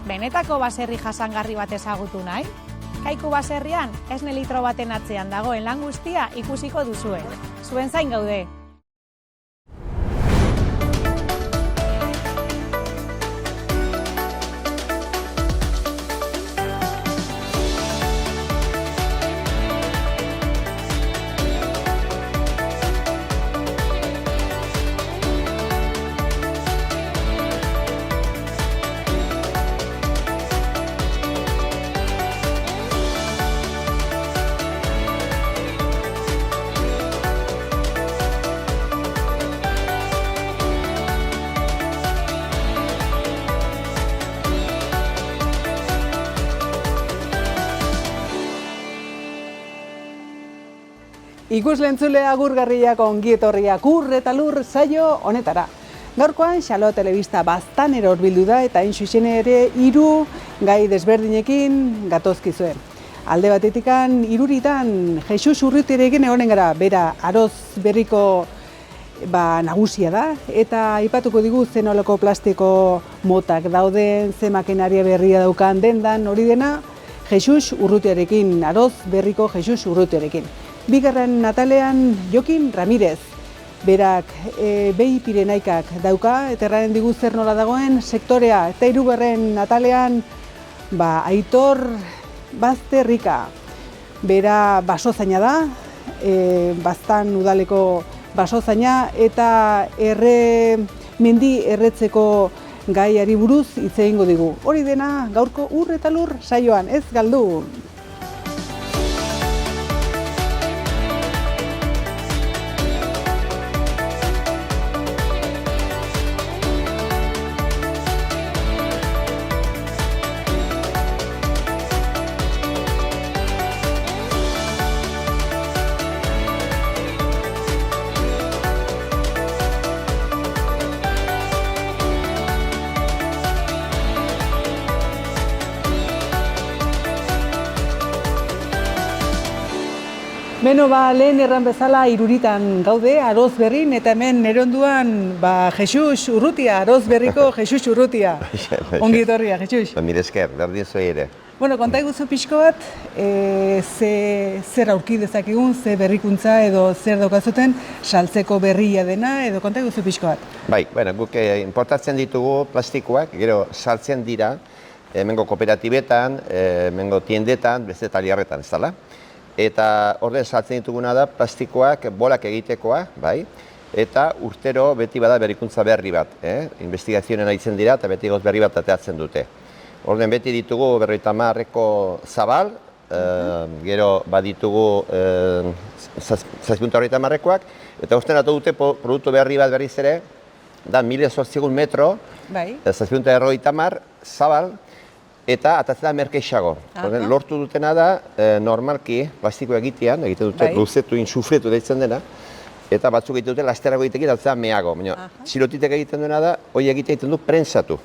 Benetako baserri jasangarri bat ezagutu nahi? Kaiku baserrian, esne litro baten atzean dagoen lan guztia ikusiko duzue. Zuen zain gaude. Ikuslentzule agurgarriak ongi etorriak ur eta lur saio honetara. Gaurkoan Xalo Telebista baztanero hurbildu da eta hain zuzen ere 3 gai desberdinekin gatozkizue. Alde batetikan Iruritan Jesus Urrutiarekin egonen gara, bera Aroz Berriko nagusia da eta aipatuko digu zen nolako plastiko motak dauden, ze makenaria berria daukan dendan, hori dena Jesus Urrutiarekin, Aroz Berriko Jesus Urrutiarekin. Bigarren atalean Jokin Ramirez, berak behi pirenaikak dauka, eta erraren digu zer nola dagoen sektorea, eta 3. atalean Aitor Bazterrika, bera basozaina da, Baztan udaleko basozaina, eta mendi erretzeko gaiari buruz hitz egingo digu. Hori dena gaurko ur eta lur saioan, ez galdu! Beno, lehen erran bezala Iruritan gaude, Aroz Berrin, eta hemen nire onduan Jesus Urrutia, Aroz Berriko Jesus Urrutia. Ongi etorria, Jesus. Mire esker, berdin zoi ere. Bueno, konta iguzu pixko bat, zer aurki dezakegun, ze berrikuntza edo zer daukazuten saltzeko berria dena, edo konta iguzu pixko bat. Bai, guk importatzen ditugu plastikoak, gero saltzen dira, hemengo kooperatibetan, hemengo tiendetan, beste taliarretan, ez dala. Eta orden saltzen dituguna da plastikoak bolak egitekoa, bai, eta urtero beti bada berrikuntza berri bat, investigazioen aitzen dira eta beti goz berri bat ateatzen dute. Orden beti ditugu 50-eko zabal, gero baditugu 750-ekoak, eta usten atu dute produktu berri bat berriz ere, da 1800 metro, 750 zabal, eta atatzen da merkeixago. Lortu dutena da, normalki plastiko egiten dute luzetu, insufletu deitzen dena, eta batzuk egiten dute lasterrago egitekin atatzen da meago. Silotitek egiten duena da, hori egiten du prensatu.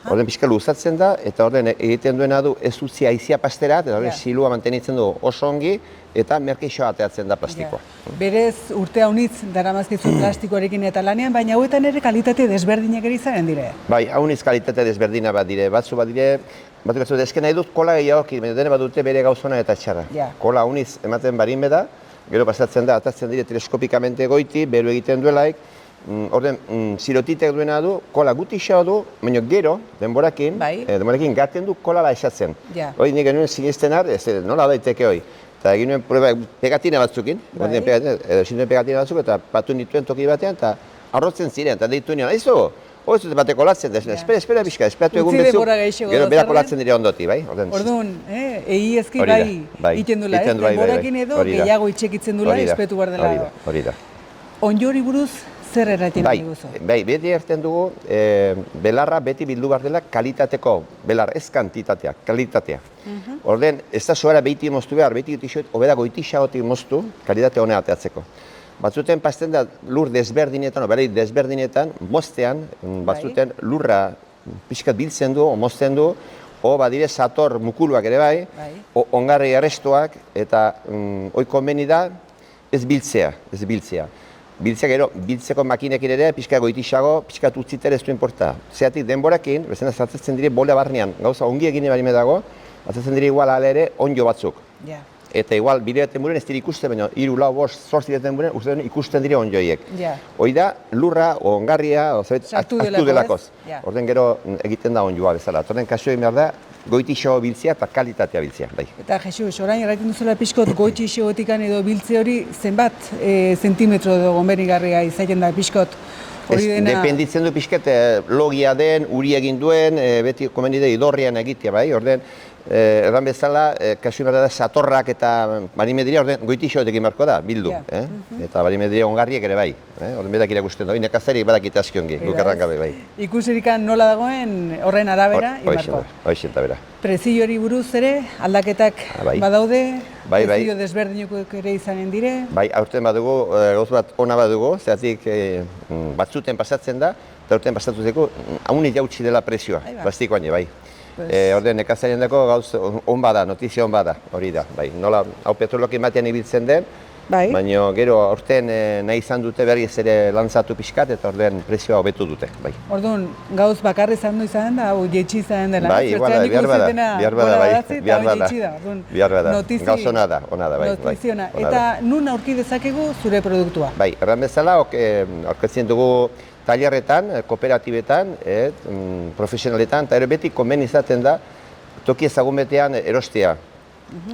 Orden pixka luzatzen da, eta orden egiten duena du ez utzi haizia pasterat, eta orden silua mantenitzen du oso ongi, eta merkeixoa ateatzen da plastikoa. Berez urte haunitz daramazkizu plastikoarekin eta lanean, baina hauetan ere kalitate desberdinak ere izanen dire? Bai, haunitz kalitate desberdina bat dire, batzu bat dire, batzuk ezken nahi dut kola gehiagoki, dene bat dute bere gauzona eta txarra. Kola haunitz ematen barin beda, gero pasatzen da, atatzen dire teleskopikamente goiti, beru egiten duelaik, orden, sirotitek duena du, kola gutixao du, baina gero, denborakin gaten du kola esatzen. Hoi nik genuen sinisten nola daiteke hoi. Eta egin nuen pegatina batzukin, pegatina batzuk, eta batu nituen toki batean, eta arrotzen ziren, eta deitu nion, aizu, hori zute bate kolatzen, espera pixka, esperatu egun bezu, gero bera kolatzen dire ondoti, bai? Orduan, egi ezki bai iten dula, denborakin edo gehiago itxekitzen dula, espetu behar dela. Hori da. Onjori buruz, zer erraten dugu zu? Bai, beti erten dugu, belarra beti bildu behar dela kalitateko, belar ez kantitatea, kalitatea. Orden, ez da soara behiti moztu behar, behiti gutixoet, obeda goitixagotik moztu, kalitate honea ateatzeko. Batzuten pasten da lur desberdinetan, oberei desberdinetan, moztean, batzuten lurra pixkat biltzen du, mozten du, badire sator mukuluak ere bai, ongarri arrestuak, eta hoi konbeni da ez biltzea. biltzea gero, biltzeko makinekin ere, pixka goitixago, pixka utzitere ez du inporta. Zeatik denborakin, bezena zartzen dire bola barnean, gauza ongi egine barime dago, zartzen dire igual ala ere onjo batzuk. Eta igual, bideten buren ez dira ikusten, baina 3, 4, 5, 6 direten buren, ikusten dire onjoiek. Hoi da, lurra, ongarria, hartu delakoz. Orden gero egiten da onjoa bezala. Orden kasio egin behar da, goitixo biltzea eta kalitatea biltzea. Eta Jesus, orain erraiten duzula pixkot goitixoetikan edo biltze hori zenbat zentimetro edo gomerigarria izaiten da pixkot? Dependitzen du pixket logia den, uri egin duen, beti komendide idorrian egitea, bai, orden, erran bezala, kasu behar da, satorrak eta barimediria, orden, goitixoetekin marko da, bildu, eta barimediria ongarriek ere bai, orden bedak irakusten da, nekazarik badakita askiongi, gukarran gabe bai. Ikusirikan nola dagoen horren arabera, imarko? Hoixen da bera. Prezio hori buruz ere, aldaketak badaude, prezio desberdinuk ere izanen dire? Bai, aurten badugu, gauz bat ona badugu, zeratik batzuten pasatzen da, eta aurten pasatuzeko, haunik jautsi dela prezioa, plastikoan bai. Orden, nekazarien dako gauz on bada, notizia on bada, hori da, bai. Nola, hau petrolokin batean ibiltzen den, baina gero aurten nahi izan dute berriz ere lantzatu pixkat eta orden prezioa hobetu dute, bai. Orduan, gauz bakarri izan du izan da, hau jetxi izan dela? Bai, iguala, bihar bada, gauz ona da, bai. Notiziona, eta nun aurki dezakegu zure produktua? Bai, erran bezala, aurketzen dugu tailerretan, kooperatibetan, profesionaletan, eta ere beti konben izaten da toki ezagun betean erostea.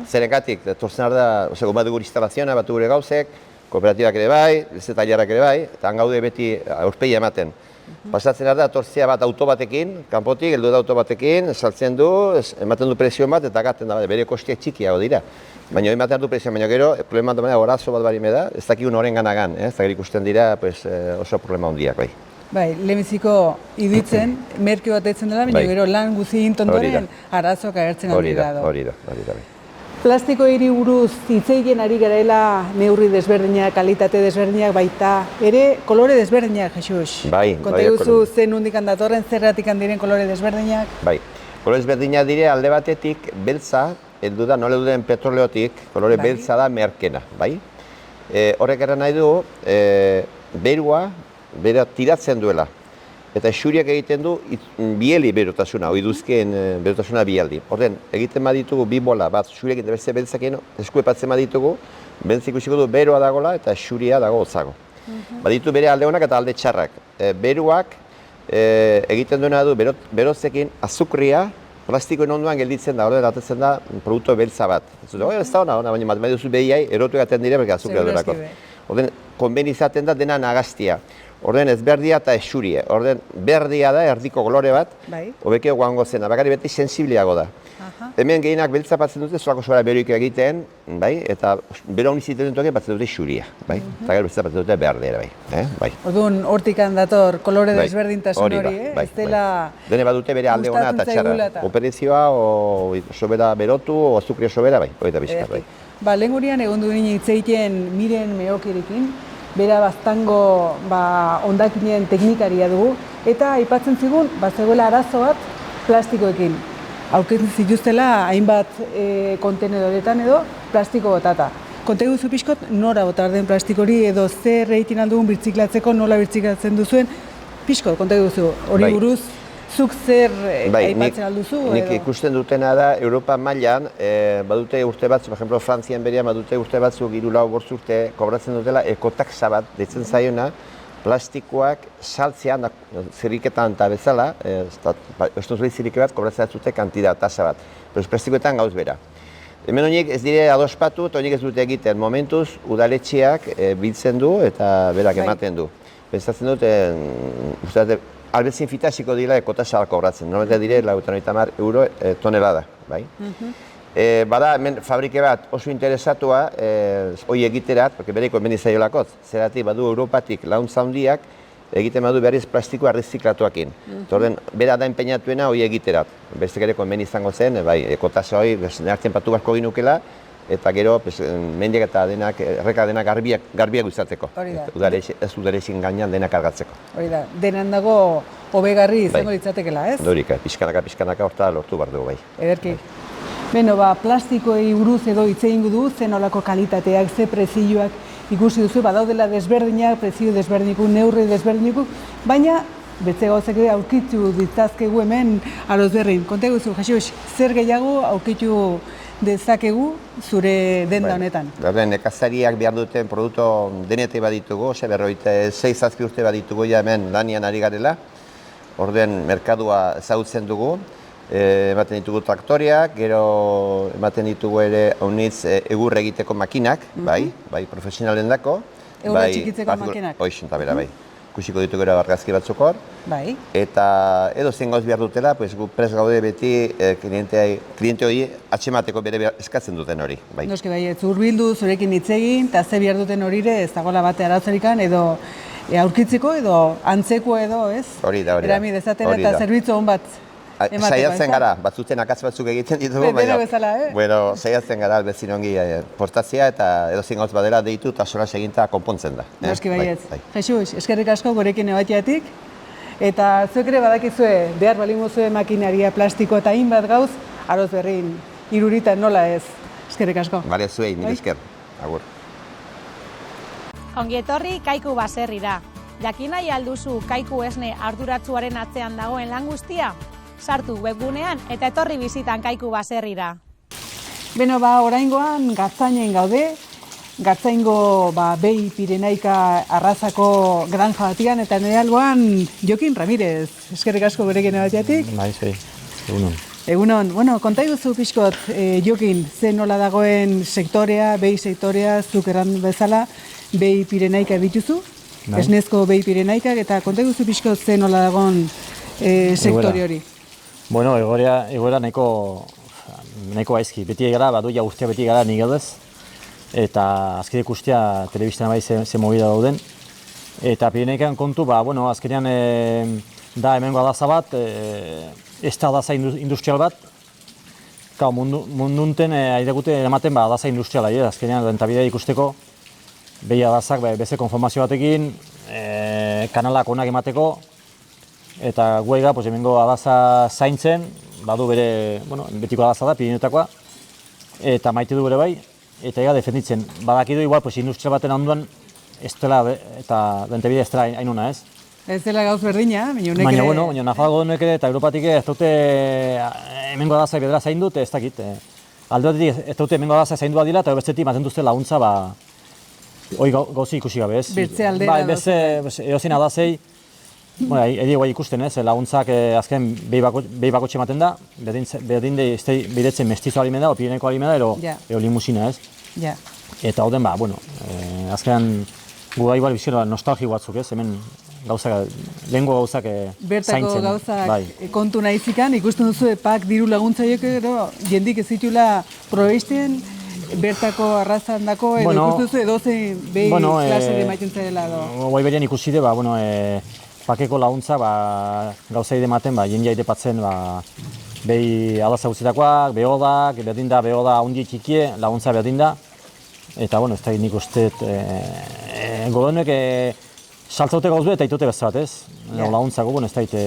Zerengatik, torzen da, bat dugu instalazioa, bat gure gauzek, kooperatibak ere bai, leze tailerrak ere bai, eta gaude beti aurpegia ematen. Pasatzen da, torzea bat auto batekin, kanpotik, heldu da auto batekin, saltzen du, ematen du presio bat, eta gaten da, bere kostiak txikiago dira. Baina ematen du presio, baina gero, problema da, horazo bat barime da, ez dakik horen ganagan, ez dakik ikusten dira oso problema handiak, bai. Bai, lehenbiziko iduitzen, merke bat etzen dela, baina gero lan guzi intondoren arazoak agertzen aldira. Hori da, bai. Plastiko hiri buruz hitzeien ari garaela neurri desberdinak, kalitate desberdinak, baita ere kolore desberdinak, Jesus. Bai. Konta guzu zen hundikan datorren, zerratik diren kolore desberdinak? Bai, kolore desberdinak dire alde batetik beltza, heldu da, nola duden petroleotik, kolore beltza da merkena, bai? Horrek erran nahi du, berua, bera tiratzen duela. Eta xuriak egiten du bieli berotasuna, oiduzkeen berotasuna bialdi. Horren, egiten baditugu bi bola bat xuriak eta beste beltzakien eskuepatzen baditugu, beltzik ikusiko du beroa dagoela eta xuria dago otzago. Baditu bere alde honak eta alde txarrak. Beruak egiten duena du berotzekin azukria plastikoen onduan gelditzen da, horren atatzen da produktu beltza bat. Ez da ona, baina bat duzu behiai erotu egaten dire, berka azukria duelako. Horren, konben izaten da dena nagaztia. Orden ez berdia eta ez xurie. Orden berdia da, erdiko kolore bat, hobekio guango zena, bakari beti sensibiliago da. Hemen gehienak beltza batzen dute, zoako sobera beroik egiten, eta bero honi ziten dutuak batzen dute xuria, eta gero beltza batzen dute berdea, bai. Orduan, hortikan dator kolore desberdintasun hori, ez dela... Dene badute bere alde hona eta txarra. Operazioa, sobera berotu, azukria sobera, bai, hori da bizkar, bai. Lehen gurian egon duen hitzeiten Miren Meokirikin, bera baztango hondakinen teknikaria dugu, eta aipatzen zigun, zegoela arazo bat plastikoekin. Aurketzen zituztela hainbat kontenedoretan edo plastiko botata. Konta eguzu pixkot, nora botar den plastikori edo zer egiten aldugun birtziklatzeko, nola birtziklatzen duzuen, pixkot, konta eguzu, hori buruz, zuk zer aipatzen alduzu? Nik ikusten dutena da, Europa mailan, badute urte batzu, por ejemplo, Frantzian berian badute urte batzu, 3-4 urte, kobratzen dutela ekotaxa bat, deitzen zaiona, plastikoak saltzean, zirriketan eta bezala, estuzuri zirrike bat, kobratzen dute kantida, tasa bat. Pero plastikoetan gauz bera. Hemen horiek ez dire adospatu, eta horiek ez dute egiten. Momentuz, udaletxeak biltzen du eta berak ematen du. Pensatzen dut, albezin fitasiko dira ekotasa kobratzen. Normalmente dire, €90 tonelada, bai? Bada, hemen fabrike bat oso interesatua, hori egiterat, porque bereiko hemen izaiolakot, zeratik badu Europatik launtza handiak, egiten badu berriz plastikoa reziklatuakin. Orden, bera da enpeinatuena hori egiterat. Bestek ere konben izango zen, bai, ekotasa hori hartzen patu beharko ginukela, eta gero, mendiak eta denak, erreka denak garbiak izateko. Ez udarexin gainean denak argatzeko. Hori da, denan dago hobegarri izango ditzatekela, ez? Dorika, pixkanaka horta lortu behar dugu, bai. Ederki. Beno, plastikoei buruz edo hitz egingo du, zen olako kalitateak, ze prezioak ikusi duzu, badaudela desberdinak, prezio desberdinak, neurri desberdinak, baina beste gauzak aurkitu ditzazkegu hemen Aros Berrin. Konta guzu, Jesus, zer gehiago aurkitu dezakegu zure denda honetan? Nekazariak behar duten produktu denetik baditugu, 6-7 urte baditugu hemen lanian ari garela. Orduen merkadua ezagutzen dugu, ematen ditugu traktoriak, gero ematen ditugu ere haunitz egur egiteko makinak, bai profesionalen dako. Egurra txikitzeko makinak? Hoixen eta bera, bai. Kusiko ditugu ere argazki batzuk hor. Bai. Eta edo zen gauz behar dutela, gu prest gaude beti kliente hori atxemateko bere eskatzen duten hori. Noski bai, zurbildu, zurekin hitz egin, eta ze behar duten horire ez dagoela bate arauzarikan, edo aurkitzeko edo antzeko edo, ez? Hori da. Erami dezaten eta zerbitzu hon bat emateko. Saiatzen gara, batzuten akatz batzuk egiten ditugu, baina bueno, saiatzen gara albezin ongi portatzea eta edozein gauz badera deitu eta solas eginta konpontzen da. Noski baietz. Jesus, eskerrik asko gurekin ebatiatik. Eta zuek ere badakizue behar balimuzue makinaria, plastiko eta hainbat gauz, Aros Berrin iruritan nola ez. Eskerrik asko. Bale, zuei, nire esker. Agur. Ongi etorri Kaiku baserrira. Jakin nahi alduzu Kaiku esne arduratsuaren atzean dagoen lan guztia? Sartu webgunean eta etorri bizitan Kaiku baserrira. Beno, oraingoan Gatzainen gaude. Gatzaingo behi Pirenaika arrazako granja batian eta nire alboan Jokin Ramirez. Eskerrik asko gurekin ebatiatik. Bai, egunon. Egunon, konta iguzu pixkot, Jokin, ze nola dagoen sektorea, behi sektorea, zuk erran bezala, behi Pirenaika dituzu, esnezko behi Pirenaikak, eta konta iguzu pixkot ze nola dagoen sektore hori. Bueno, egoera nahiko aizki, beti egara, baduia guztia beti egara nik edez, eta azkenek guztia telebistan bai ze movida dauden, eta Pirenaikan kontu, azkenean da hemengo adaza bat, ez da adaza industrial bat, mundunten aidekute ematen adaza industriala, azkenean rentabidea ikusteko, behi adazak beste konformazio batekin, kanalak onak emateko, eta guaiga hemengo adaza zaintzen, badu bere, betiko adaza da, Pirinetakoa, eta maite du bere bai, eta ega defenditzen. Badakidu igual, industrial baten onduan, ez dela, eta rentabidea ez dela hainuna, ez? Ez dela gauz berdina, baina Nafarroakoek eta Europatik ez dute hemengo adaza bedera zaindu, ez dakit. Alde batetik ez dute hemengo adaza zaindu badila, eta bestetik maten duzte laguntza, hori gauzi ikusi gabe, ez? Bertze aldera. Beste eozin adazei, edi guai ikusten, ez? Laguntzak azken behi bakotxe ematen da, berdin bidetzen mestizo alimena, o Pireneko alimena, ero limusina, ez? Ja. Eta hau den, azkenean gu da igual bizkera nostalgi batzuk, ez? Hemen lehenko gauzak zaintzen. Bertako gauzak kontu nahizikan, ikusten duzu epak diru laguntzaiek jendik ez zitula probeisten, bertako arrazan dako, edo ikusten duzu edozein behi klasere maiten zarela. Guai berian ikusi de, pakeko laguntza gauza idematen, jendia idepatzen behi adaza guztietakoak, behodak, berdinda behoda handi txikie, laguntza berdinda. Eta, ez da nik usteet, gobernuek saltzaute gauz du eta itote beste bat, ez? Laguntzako, ez da ite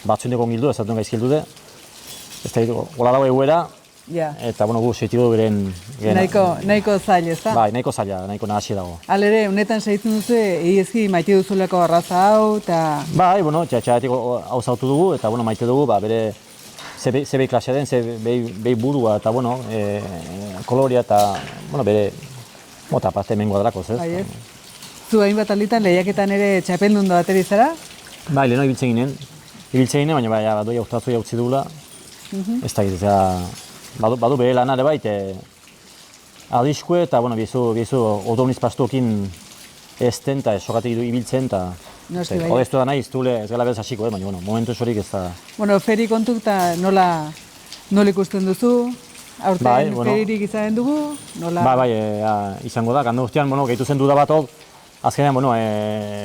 batzundeko ongildu, ez da duen gaizkildu de. Ez da ite, gola dago eguera, eta, gu seitiru beren... Nahiko zail, ez da? Bai, nahiko zaila, nahiko nahasi dago. Alere, honetan saitzen duzu, egiezki maite duzuleko arraza hau, eta... Bai, txatxatik hau zautu dugu, eta, maite dugu, bere ze behi klasea den, ze behi burua, eta, koloria, eta, bere mota parte hemengoa delakoz, ez? Zu hainbat alditan lehiaketan ere txapeldun bateri zara? Bai, leheno ibiltzen ginen, baina badoia ustazu jautzi dugula. Ez da gitzea, badu bere lan ere baite adiskue eta, bizu odoniz pastuokin ezten eta sokatik ibiltzen eta odeztu da nahi, ez gala bez hasiko, baina, momentu esorik ez da... Feri kontuk eta nola ikusten duzu? Aurten feririk izanen dugu? Bai, izango da, gandu guztian, gehitu zen duda bat azkenean,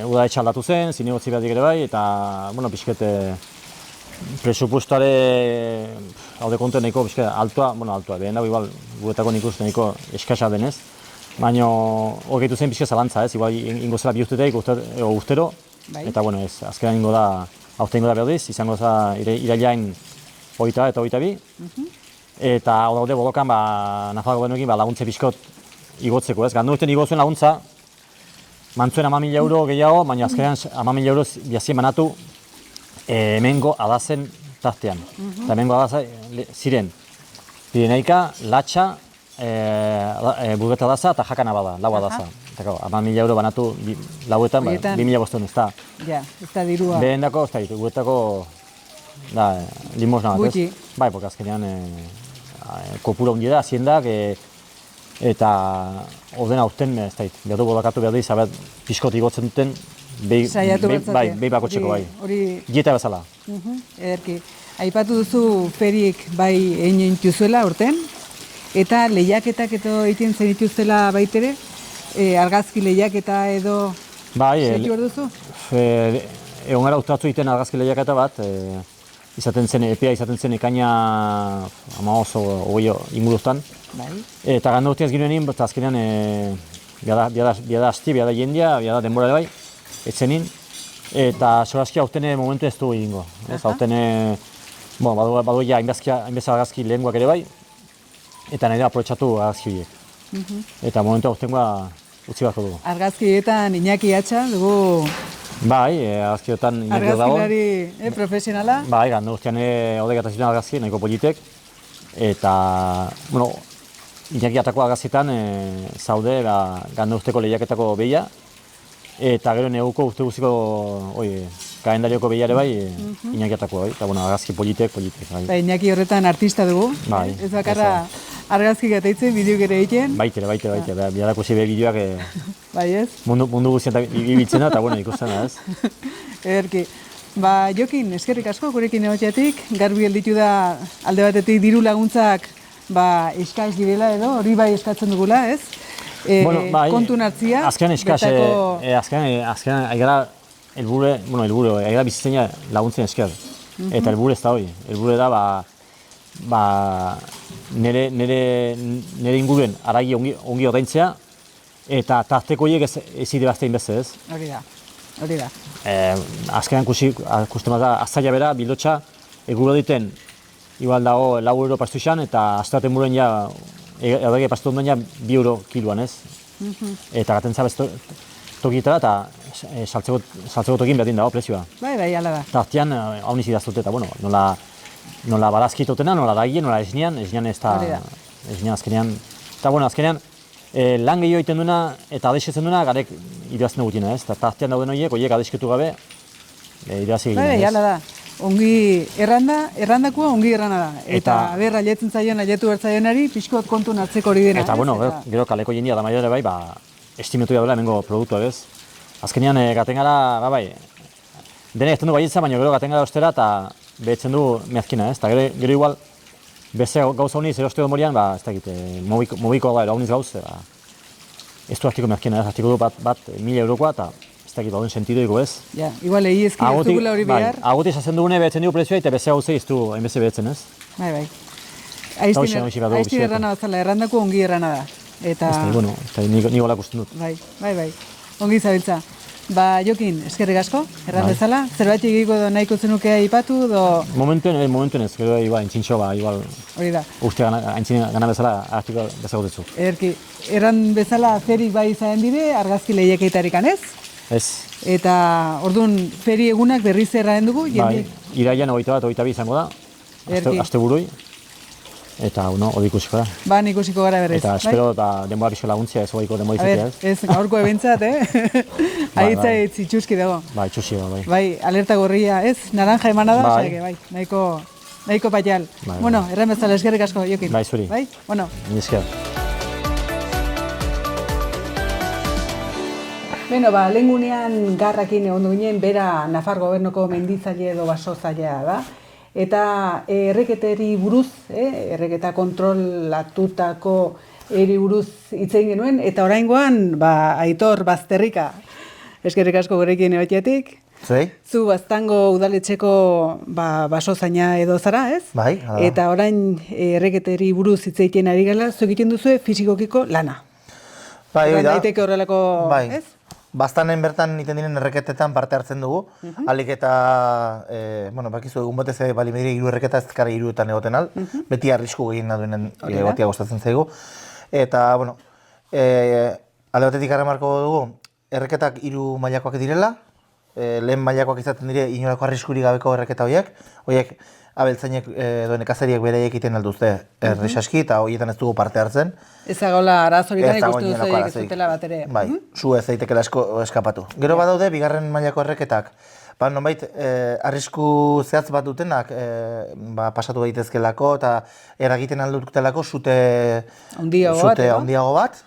uda etxaldatu zen, zinegotzi batik ere bai, eta, pixket presupuestare haude kontu nahiko pixket altua, behen dago, igual, guetako nik uste nahiko eskasa denez, baina hor gehitu zen pixket zalantza, ez, igual, ingo zela bihurteteik, ustero, eta, azkenean ingo da, aurten ingo da berdiz, izango da irailain 20 eta 22, eta hau daude bolokan Nafarroako gobernuekin laguntze pixkot igotzeko, ez? Gandu urten igozuen laguntza, mantzuen 10.000 euro gehiago, baina azkenean 10.000 euro jazien banatu hemengo adazen tartean. Eta hemengo adazen ziren Pireneika, Latxa, Burgeta adaza eta Jakana bada, lau adaza. Eta 10.000 euro banatu lauetan, 2.500 ez da. Ja, ez da dirua. Behendako, ez da ditu, guetako limosna bat, Gutxi. Bai, porque azkenean kopura hundi da, haziendak, eta ordena urten, ez da dit, behar dugu dakatu behar diz, abet pixkot igotzen duten, behi bako txeko bai. Dieta bezala. Ederki. Aipatu duzu ferik bai egin dituzuela urten, eta lehiaketak edo egiten zen dituzela baitere, argazki lehiaketa edo setu hor duzu? Egon gara ustratu egiten argazki lehiaketa bat, epea izaten zen ekaina 15-20 inguruztan. Eta ganda urteaz ginean, eta azkenean biada asti, biada jendia, biada denbora bai, etzenin. Eta sorazki aurten momentu ez du egingo. Aurten badu ja hainbeste argazki lehenguak ere bai, eta nahi da aprobetxatu argazki horiek. Eta momentu aurtengoa utzi beharko dugu. Argazkietan Iñaki Atxa dugu... Bai, argazkietan Iñaki dago. Argazkilari profesionala. Bai, gandu urtean haude gatazioen argazki, nahiko politek. Eta, bueno, Iñaki Atako argazkietan zaude gandu urteko lehiaketako behia. Eta gero neguko urte guztiko kalendarioko behiare bai, Iñaki Atako bai. Eta, bueno, argazki politek. Bai, Iñaki horretan artista dugu. Bai. Ez bakarra argazki gateitzen, bideok ere egiten. Baite. Biarako zebe bideoak bai ez? Mundu guztien ibitzen da, eta bueno, ikusten da, ez? Ederki. Ba, Jokin, eskerrik asko gurekin egoteatik, garbi gelditu da alde batetik diru laguntzak eskaz direla edo, hori bai eskatzen dugula, ez? Kontun hartzia. Azkenean eskaz, azkenean aigara helburu, aigara bizitzenia laguntzen esker. Eta helburu ez da hori, helburu da nire inguruen aragi ongi ordaintzea, eta tarteko horiek ez idebaztein beste, ez? Hori da. Azkenean ikusten bat da, azaila bera, bildotxa, eguro diten, igual dago 4 euro pastuixan, eta astraten buruan ja, erdege pastu ondoen ja 2 euro kiloan, ez? Eta gaten zabez tokietara, eta saltzeko tokin berdin dago prezioa. Bai, ala da. Tartian, hau nizi daztute, eta bueno, nola barazkitotena, nola dagien, nola esnean ez da, esnean azkenean. Eta bueno, azkenean, lan gehiago egiten duena eta adexetzen duena garek irazten dugutena, ez? Eta tartean dauden horiek adexketu gabe irazi egiten, ez? Bai, ala da. Ongi errandakua ongi errana da. Eta berra aletzen zaion, aletu bertzaionari, pixkot kontun hartzeko hori dena. Eta bueno, gero kaleko jendia da maioare bai, estimetu dela hemengo produktua, ez? Azkenean gaten gara, bai, dene ezten du baietza, baina gero gaten gara ostera eta behetzen du mezkina, ez? Eta gero igual, beste gauza honiz eroste domorian, ez dakit, mobiko da, erauniz gauz, ez du artiko mezkina, ez? Artiko du bat 1.000 eurokoa, eta ez dakit, bauden sentidoiko, ez? Ja, igual egi ezki ez dugula hori behar. Agotik esatzen dugune behetzen dugu prezioa, eta beste gauzei ez du hainbeste behetzen, ez? Bai. Aiztin errana bazala, errandako ongi errana da. Eta... Bueno, ni golak usten dut. Bai. Ongi zabiltza. Ba, Jokin, eskerrik asko, erran bezala. Zerbait egiko edo nahiko zenuke aipatu edo... Momentuen ez, gero entzintxo igual... Hori da. Uste gana bezala hartiko bezagotetzu. Ederki, erran bezala ferik bai izaten dire, argazki lehiakeitarikan ez? Ez. Eta, orduan, feri egunak berriz erraen dugu? Bai, iraian 21-22 izango da, aste burui. Eta, hori ikusiko da. Ba, ikusiko gara berriz. Eta espero denbora pixko laguntzia ez hogeiko denbora izatea, ez? Ez, gaurko ebentzat, Aitza itxuski dago. Bai, itxuski dago, bai. Bai, alerta gorria, ez? Naranja emana da, bai, nahiko patial. Bueno, erren bezala eskerrik asko, Jokin. Bai, zuri. Bai, bueno. Esker. Beno, lehengunean garrakin egon ginen, bera Nafar gobernuko menditzaile edo basozailea da. Eta erreketeri buruz, erreketa kontrolatutako eri buruz hitzein genuen, eta oraingoan, Aitor Bazterrika, eskerrik asko gurekin egoteatik. Zei? Zu Baztango udaletxeko basozaina edo zara, ez? Bai, hala. Eta orain erreketeri buruz hitzeiten ari gala, zu egiten duzu fisikokiko lana. Bai, hori da. Daiteke horrelako, ez? Baztanen bertan egiten diren erreketetan parte hartzen dugu, alik eta, bakizu egun batez bali medire 3 erreketa ez kara 3etan egoten al, beti arrisku gehien naduenen batia gustatzen zaigu. Eta, alde batetik harremarko dugu, erreketak 3 mailakoak direla, lehen mailakoak izaten dire inolako arriskurik gabeko erreketa horiek abeltzainek edo nekazariek beraiek egiten alduzte erresaski eta horietan ez dugu parte hartzen. Ez dagoela arazorikan ikusten duzuek ez dutela bat ere. Bai, zu ez daitekela eskapatu. Gero badaude, bigarren mailako erreketak, nonbait arrisku zehatz bat dutenak pasatu daitezkelako eta eragiten aldutelako sute handiago bat.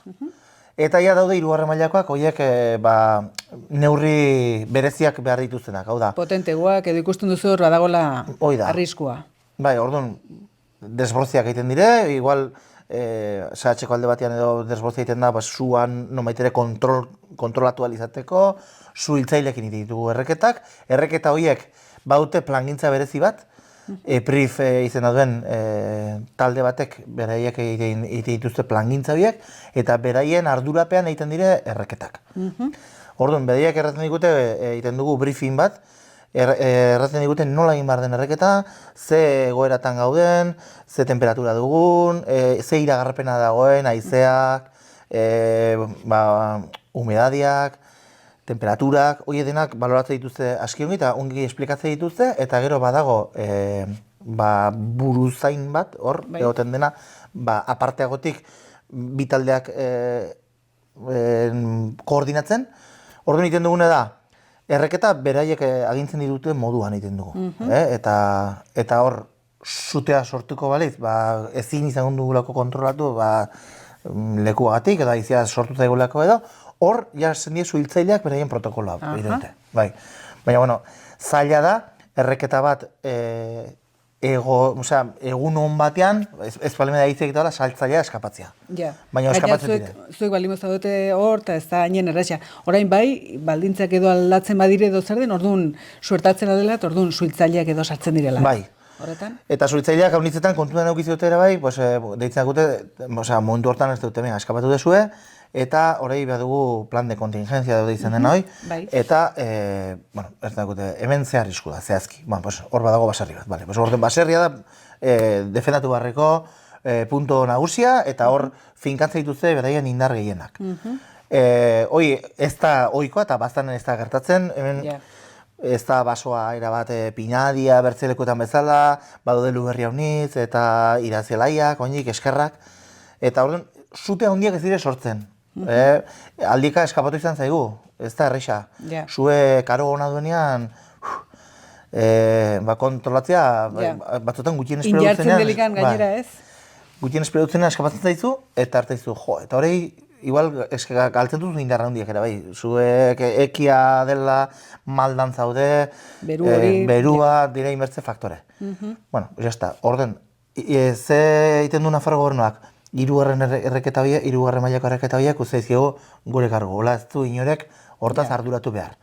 Eta ja daude 3. mailakoak, horiek neurri bereziak behar dituztenak, hau da. Potenteguak edo ikusten duzu hor badagoela arriskua. Bai, orduan, desbortziak egiten dire, igual sahatxeko alde batean edo desbortzia egiten da, suan nomaitere kontrolatu alizateko, su hiltzailekin ditugu erreketak. Erreketa horiek baute plangintza berezi bat, EPRIF izena duen talde batek beraiek egiten dituzte plangintza horiek, eta beraien ardurapean egiten dire erreketak. Orduan, beraiek erraten digute egiten dugu briefing bat, erraten digute nola egin behar den erreketa, ze egoeratan gauden, ze temperatura dugun, ze iragarpena dagoen, haizeak, humedadiak, temperaturak, hori denak baloratzen dituzte aski ongi eta ongi esplikatzen dituzte, eta gero badago buruzain bat, hor, egoten dena, aparteagotik bitaldeak koordinatzen. Orduan egiten dugune da, erreketa beraiek agintzen dituten moduan egiten dugu. Eta hor, sutea sortuko baliz, ezin izan dugulako kontrolatu lekuagatik, edo haizia sortuta egulako edo, hor, jasen diezu hiltzaileak beraien protokoloa bidente. Baina, zaila da, erreketa bat egun hon batean, ez balimeda hitzik eta saltzailea eskapatzea. Baina eskapatzen dire. Zuek balimozta dute hor, eta ez da hainen erraxa. Orain bai, baldintzak edo aldatzen badire edo zer den, orduan suertatzen adela, eta orduan suhiltzaileak edo sartzen direla. Bai. Eta suhiltzaileak haunitzetan kontuan eukiziote ere bai, deitzen dute, momentu hortan ez dute eskapatu dezue, eta horrei behar dugu plan de kontingenzia daude izan dena hoi, eta, ez dakute, hemen ze arrisku da, zehazki. Hor badago baserri bat. Orden baserria da, defendatu barreko punto nagusia, eta hor finkatzen dituzte beraien indar gehienak. Hoi, ez da ohikoa eta bastanen ez da gertatzen, hemen ez da basoa erabat pinadia, bertzelekuetan bezala, badaude luberri haunitz, eta irazelaiak, oinik, eskerrak, eta orduan, sute handiak ez dire sortzen. Aldika eskapatu izan zaigu, ez da erresa. Zue karo hona duenean, kontrolatzea, batzutan gutxien espero dutzenean. Injartzen delikan gainera ez? Gutxien espero dutzenean eskapatzen zaizu, eta hartu izu, eta horrei, igual, galtzen duzu indarra handiak ere, bai. Zuek ekia dela, maldan zaude, berua, dira inbertze faktore. Bueno, jazta, orden, ze egiten du Nafarro Gobernuak, 3. erreketa horiek, 3. mailako erreketa horiek, uzaizkigu gure kargo. Hola ez du inorek hortaz arduratu behar.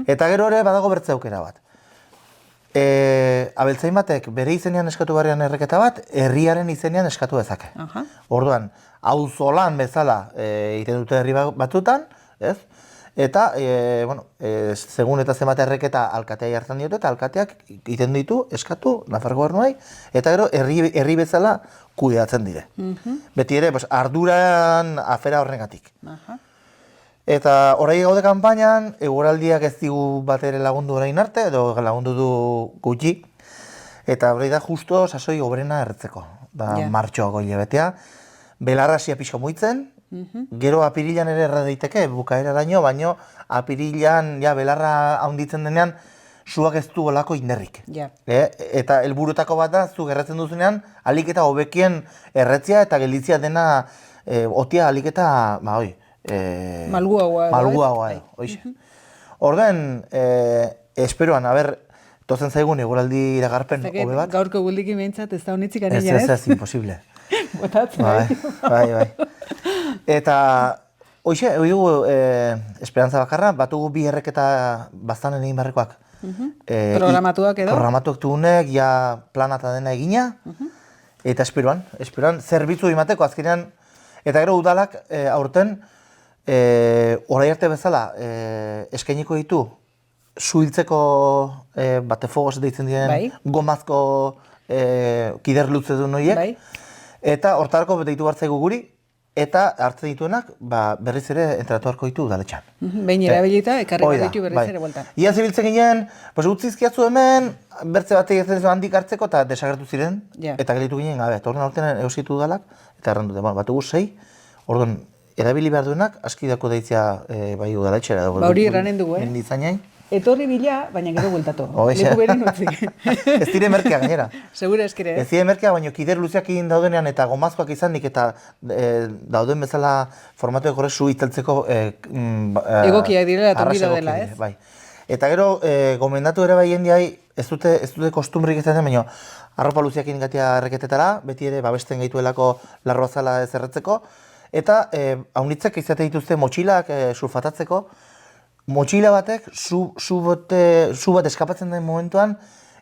Eta gero ere badago bertze aukera bat. Abeltzain batek bere izenean eskatu barrean erreketa bat, herriaren izenean eskatu dezake. Orduan, auzolan bezala egiten dute herri batzutan, ez? Eta, segun eta zenbat erreketa alkatea jartzen diote, eta alkateak egiten ditu, eskatu, Nafarro Gobernuai, eta gero herri bezala kudeatzen dire. Beti ere, arduran afera horrengatik. Eta orai gaude kanpainan, eguraldiak ez digu bat ere lagundu orain arte, edo lagundu du gutxi, eta hori da justo sasoi obrena erretzeko. Martxoako hilabetea, belarrasia pixko muitzen, gero apirilan ere erra daiteke, bukaera daño, baino apirilan belarra handitzen denean, zuak ez du olako inderrik. Eta helburutako bat da, zu gerratzen duzunean, alik eta hobekien erretzia eta gelditzia dena, otia alik eta, malguagoa edo, oixe. Orduan, esperoan, tozen zaigun eguraldi iragarpen hobe bat. Gaurko guldiki behintzat ez da honitzik anila, ez? Ez, imposible. Botatzen, bai. Eta, hoxe, hori dugu esperantza bakarra, batugu 2 erreketa bastanen egin barrekoak. Programatuak edo? Programatuak dugunek, ja plana eta dena egina, eta esperoan, zerbitzu emateko azkenean, eta gero udalak aurten, orai arte bezala, eskainiko ditu, zuhiltzeko batefogos deitzen diren gomazko kider lutze duen horiek, eta hortarako deitu hartzaigu guri, eta hartzen dituenak berriz ere entrenatu beharko ditu udaletxean. Behin erabilita, ekarri behar ditu berriz ere bueltan. Iaz ibiltzen ginen, utzizkiatzu hemen, bertze batek ez handik hartzeko eta desagertu ziren, eta gelitu ginen gabe. Eta orduan aurten eusitu udalak, eta errandu dut, batugu 6, orduan erabili behar duenak, aski dako deitzea bai udaletxera. Hori erranen dugu, Mendizainai. Etorri bila, baina gero bueltatu. Leku beren utzi. Ez dire merkea gainera. Segura eskere. Ez dire merkea, baina kider luzeak egin daudenean eta gomazkoak izanik eta dauden bezala formatu ekorre su itzaltzeko egokiak direla eta ongi daudela, ez? Bai. Eta gero, gomendatu ere bai jendiai, ez dute kostumrik ez den, baina arropa luzeak egin gatia erreketetara, beti ere babesten gaituelako larroa zala ez erretzeko, eta haunitzek izate dituzte motxilak surfatatzeko. Motxila batek, su bat eskapatzen den momentuan,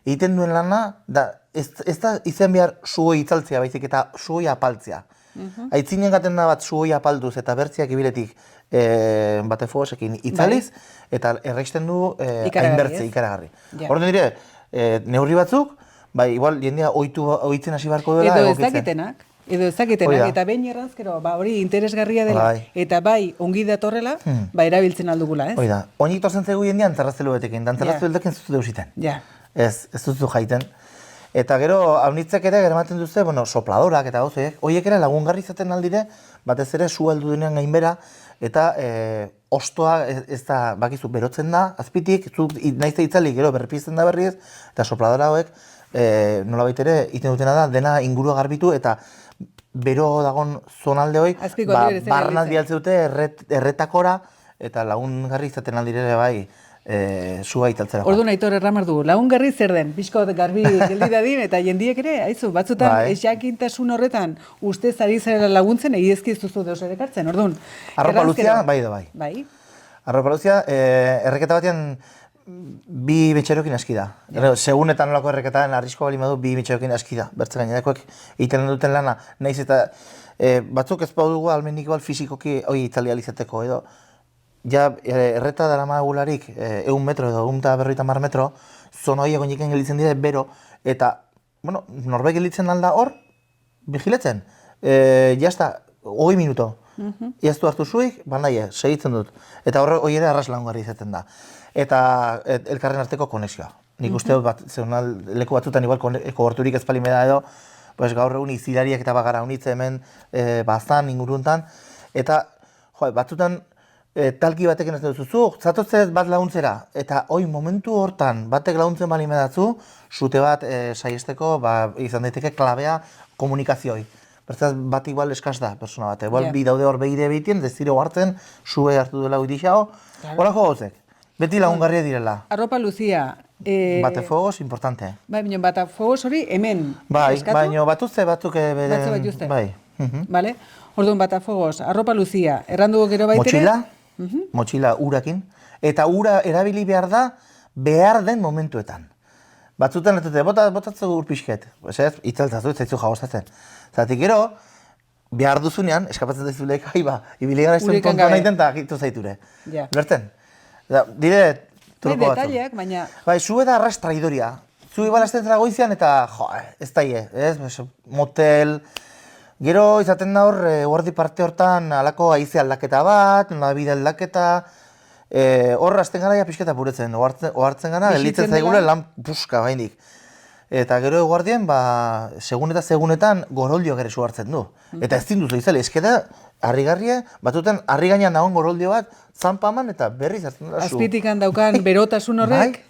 egiten duen lana, ez da izen behar suhoi itzaltzea, baizik eta suhoi apaltzea. Aitzinen gaten da bat suhoi apalduz eta bertziak ibiletik batefogosekin itzaliz, eta erreisten du hainbertze, ikaragarri. Horten dire, neurri batzuk, igual jendea ohitzen hasi beharko dela egokitzen. Edo ezakitenak, eta behin erranzkero, hori interesgarria dela, eta bai ongi datorrela, erabiltzen aldugula, ez? Oida, oinik torzen zegu jendean antzarraztelu betekin, antzarraztelu betekin zuzu deusiten. Ez duzu jaiten. Eta gero, haunitzek ere geramaten duze, sopladorak eta gauzoiek, horiek ere lagungarri izaten aldire, batez ere su heldu denean gainbera, eta ostoa ez da, bakizu, berotzen da, azpitik, nahiz itzali gero berripizten da berriz, eta sopladora hauek, nola ere, iten dutena da, dena ingurua garbitu, eta bero dagon zonalde hoi, barnaldi altze dute erretakora, eta lagungarri izaten aldirere bai, sua italtzera. Orduan Aitor erramar du, lagungarri zer den, pixko garbi geldi dadin, eta jendiek ere, aizu, batzutan esakintasun horretan ustez ari zara laguntzen, egiezki ez duzu deus ere kartzen, orduan. Arropa luzia, bai da bai. Arropa luzia, erreketa batean, bi betxerokin aski da. Segunetan nolako erreketaren arrisko bali madu, bi betxerokin aski da. Bertze gainerakoek egiten duten lana, nahiz eta batzuk ez baudugu almenik fisikoki hori italializateko edo. Ja, erreta dara magularik 100 metro edo 150 metro, zona horiek oiniken gelitzen dira bero, eta, norbek gelitzen alda hor, vigiletzen. Jazta, 20 minuto. Iaztu hartu zuik, bandaie, segitzen dut. Eta hori ere arras lagungarri izaten da. Eta elkarren arteko konexioa. Nik uste dut leku batzutan igual koberturik ez palimeda edo, gaur egun izilariak eta bagara unitze hemen baztan, inguruntan, eta batzutan talki batekin ez duzu, zatotzez bat laguntzera, eta hoi momentu hortan batek laguntzen balimedatzu, zute bat saiesteko izan daiteke klabea komunikazioi. Bertzaz bat igual eskaz da, persona bat. Igual bi daude hor begide behitien, dezire hartzen, sue hartu duela guitixao, horako gauzek. Beti lagungarria direla. Arropa luzia. Batefogos, importante. Bai, baina batefogos hori hemen. Bai, baina batuzte batzuk bere... Batzu batuzte. Bai. Bale? Orduan batefogos, arropa luzia. Erranduko gero baitere? Motxila urakin. Eta ura erabili behar da, behar den momentuetan. Batzutan ez dute, botatzu urpixket. Itzaltzazu, ez zaizu jagostatzen. Zatik gero, behar duzunean, eskapatzen dezulek, ibili gara izan kontua nahiten eta agitu zaiture. Berten? Dire, truko batzu. Detaileak, baina... Bai, zu da arras traidoria. Zu ibalazten zara goizian eta, ez daie, motel... Gero izaten da hor, guardi parte hortan alako haize aldaketa bat, nabide aldaketa... Hor, azten gara ja pixketa puretzen, ohartzen gara, gelitzen zaigule lan puska baindik. Eta gero eguardien, segun eta segunetan goroldio gere zu hartzen du. Eta ez zinduzu izale, eskeda, harrigarria, batuten harri gainean dagoen goroldio bat, zanpaman eta berriz hartzen dela zu. Azpitikan daukan berotasun horrek,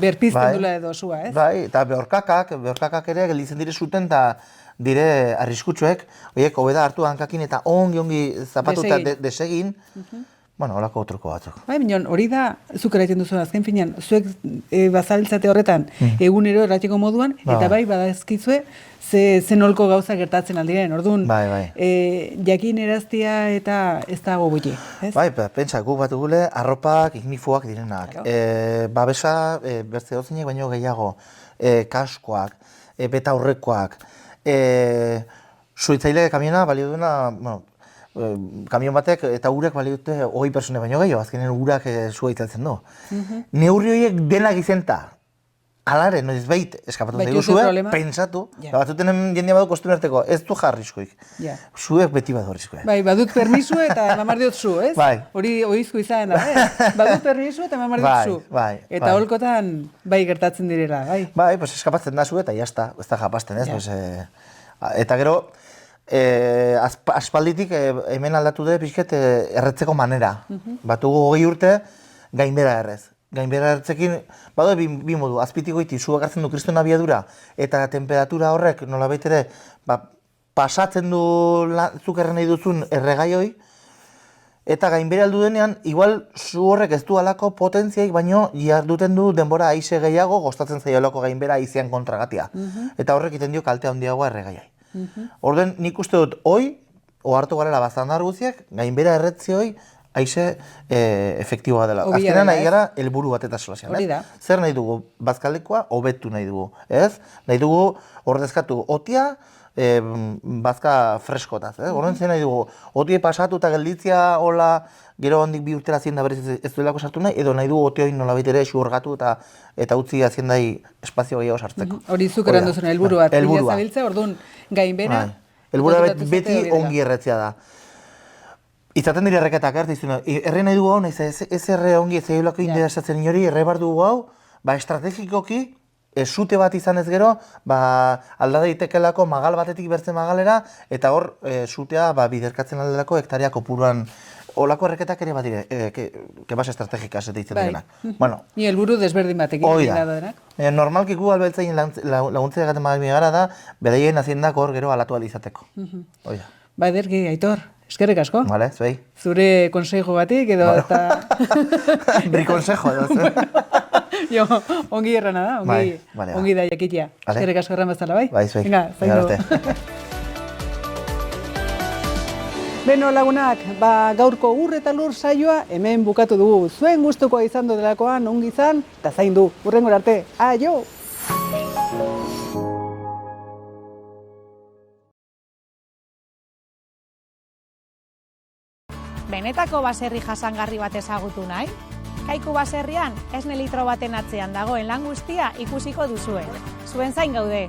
berpizten dula edo zua, ez? Bai, eta behorkakak ere gelitzen dire zuten eta dire arriskutsuek, horiek hobeda hartu hankakin eta ongi zapatuta desegin, holako truko batzuk. Bai, minon, hori da, zuk eraiten duzu azken finean, zuek bazaltzate horretan egunero erratiko moduan, eta bai, badazkizue, ze nolko gauza gertatzen aldiren, orduan, jakin eraztia eta ez dago gutxi, ez? Bai, pentsa, guk bat gule, arropak, ignifuak direnak, babesa, bertze dozinek baino gehiago, kaskoak, beta aurrekoak, suitzaile kamiona balio duena, kamion batek eta urak balio dute 20 persone baino gehiago, azkenen urak sua itzaltzen du. Neurri horiek denak izenta, alare, noiz bait, eskapatu Baitu zaigu zu zue, problema. pentsatu, Ja. da batzuten jendea badu kostumerteko, ez du jarrizkoik. Ja. Zuek beti badu jarrizkoik. Bai, badut permisu eta mamar diot zu, ez? Bai. Hori oizko izan da, ez? Badut permisu eta mamar diot zu. Bai, Eta bai. holkotan bai gertatzen direla, bai. Bai, pues eskapatzen da zu eta jazta, ez da japasten, ez? Ja. Pues, eta gero, aspalditik hemen aldatu dut pixket erretzeko manera. Batugu 20 urte, gainbera errez. Gainbera erretzekin, badu bi modu, azpitik goiti, zuak hartzen du kriston abiadura, eta temperatura horrek nolabait ere, pasatzen du zuk erren nahi duzun erregaioi, eta gainbera aldu denean, igual zu horrek ez du alako potentziaik, baino jarduten du denbora aize gehiago, gostatzen zaiolako gainbera aizean kontragatia. Eta horrek iten dio kaltea handiagoa erregaiai. Orden nik uste dut, ohartu garela bazandar guziak, gainbera erretzioi, aize efektiboa dela. Obila Azkenean dela, nahi gara helburu bat eta solasean. Hori da. Zer nahi dugu? Bazkaldekoa hobetu nahi dugu, ez? Nahi dugu ordezkatu otia, bazka freskotaz, ez? Horren zen nahi dugu, otie pasatu eta gelditzia hola, gero handik 2 urtera zienda berez ez duelako sartu nahi, edo nahi dugu ote hori nolabait ere xurgatu eta utzi aziendai espazio gehiago sartzeko. Hori zuk eran duzuna, helburu bat. Helburua. Zabiltza, orduan, gainbera. Helburua konturatu beti zate hori dela. ongi erretzea da. Izaten dira erreketak, dizuna, erre nahi dugu hau, nahiz ez erre ongi ez egilako interesatzen inori, erre bar dugu hau, estrategikoki, zute bat izan ez gero, alda daitekelako magal batetik bertzen magalera, eta hor, zutea biderkatzen aldelako hektaria kopuruan, olako erreketak ere bat dire, kebas estrategika ez ditzen direnak. Bueno, Ni helburu desberdin batekin. hoi da. Normalki gu albeltzaien laguntzea gaten bali gara da, beraien haziendak hor gero alatu alizateko. Hoi da. Ba, ederki, Aitor, eskerrik asko. Vale, zuei. Zure konsejo batik edo eta... Brikonsejo edo, Jo, ongi errana da, Vale, ongi da jakitia. Vale. Eskerrik asko erran bezala, bai? Bai, zuei. Venga, zaindu. Beno lagunak, gaurko ur eta lur saioa hemen bukatu dugu. Zuen gustukoa izan delakoan ongi izan eta zaindu. Hurrengora arte. Aio! Benetako baserri jasangarri bat ezagutu nahi? Kaiku baserrian esne litro baten atzean dagoen lan guztia ikusiko duzue. Zuen zain gaude.